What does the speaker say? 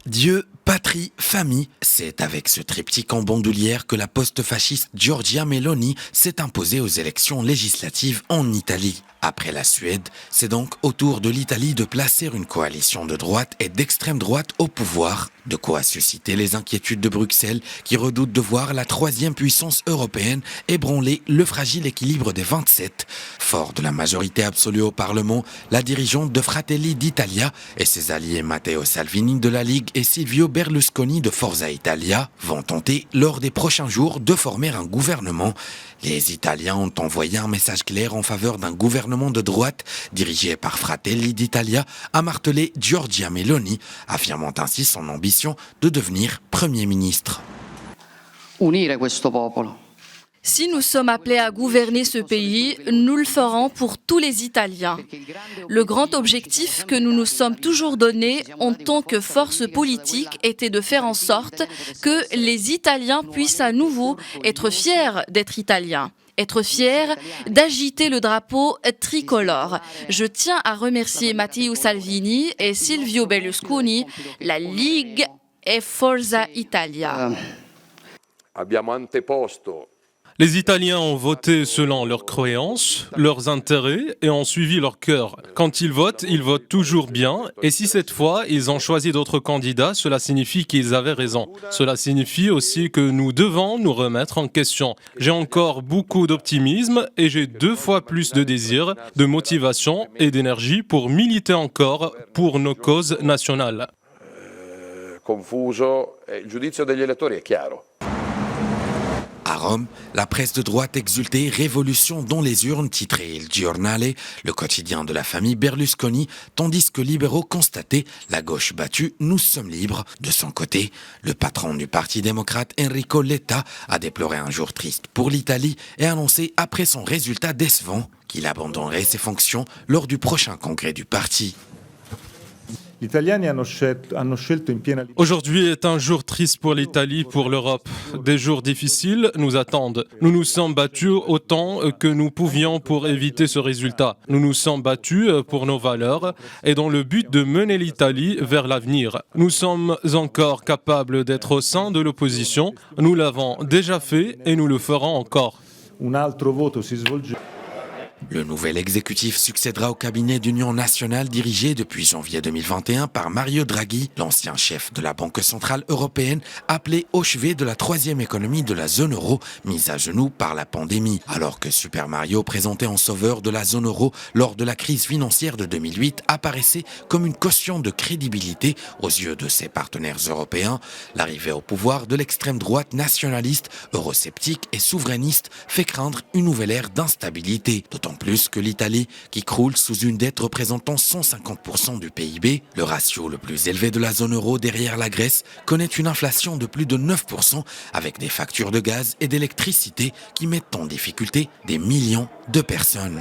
Dieu, patrie, famille, c'est avec ce triptyque en bandoulière que la post-fasciste Giorgia Meloni s'est imposée aux élections législatives en Italie. Après la Suède, c'est donc au tour de l'Italie de placer une coalition de droite et d'extrême droite au pouvoir, de quoi susciter les inquiétudes de Bruxelles qui redoute de voir la troisième puissance européenne ébranler le fragile équilibre des 27. Fort de la majorité absolue au Parlement, la dirigeante de Fratelli d'Italia et ses alliés Matteo Salvini de la Ligue et Silvio Berlusconi de Forza Italia vont tenter lors des prochains jours de former un gouvernement. Les Italiens ont envoyé un message clair en faveur d'un gouvernement de droite dirigé par Fratelli d'Italia, a martelé Giorgia Meloni, affirmant ainsi son ambition de devenir Premier ministre. Unire questo popolo. Si nous sommes appelés à gouverner ce pays, nous le ferons pour tous les Italiens. Le grand objectif que nous nous sommes toujours donné en tant que force politique était de faire en sorte que les Italiens puissent à nouveau être fiers d'être Italiens. Être fiers d'agiter le drapeau tricolore. Je tiens à remercier Matteo Salvini et Silvio Berlusconi, la Ligue et Forza Italia. Abbiamo anteposto. Les Italiens ont voté selon leurs croyances, leurs intérêts et ont suivi leur cœur. Quand ils votent toujours bien. Et si cette fois, ils ont choisi d'autres candidats, cela signifie qu'ils avaient raison. Cela signifie aussi que nous devons nous remettre en question. J'ai encore beaucoup d'optimisme et j'ai 2 fois plus de désir, de motivation et d'énergie pour militer encore pour nos causes nationales. Confuso, il giudizio degli elettori è chiaro. À Rome, la presse de droite exultait Révolution dans les urnes, titré Il Giornale, le quotidien de la famille Berlusconi, tandis que libéraux constataient la gauche battue, nous sommes libres. De son côté, le patron du Parti démocrate Enrico Letta a déploré un jour triste pour l'Italie et annoncé après son résultat décevant qu'il abandonnerait ses fonctions lors du prochain congrès du parti. Aujourd'hui est un jour triste pour l'Italie, pour l'Europe. Des jours difficiles nous attendent. Nous nous sommes battus autant que nous pouvions pour éviter ce résultat. Nous nous sommes battus pour nos valeurs et dans le but de mener l'Italie vers l'avenir. Nous sommes encore capables d'être au sein de l'opposition. Nous l'avons déjà fait et nous le ferons encore. Le nouvel exécutif succédera au cabinet d'union nationale dirigé depuis janvier 2021 par Mario Draghi, l'ancien chef de la Banque centrale européenne, appelé au chevet de la troisième économie de la zone euro, mise à genoux par la pandémie. Alors que Super Mario, présenté en sauveur de la zone euro lors de la crise financière de 2008, apparaissait comme une caution de crédibilité aux yeux de ses partenaires européens, l'arrivée au pouvoir de l'extrême droite nationaliste, eurosceptique et souverainiste fait craindre une nouvelle ère d'instabilité. D'autant plus que l'Italie, qui croule sous une dette représentant 150% du PIB, le ratio le plus élevé de la zone euro derrière la Grèce, connaît une inflation de plus de 9% avec des factures de gaz et d'électricité qui mettent en difficulté des millions de personnes.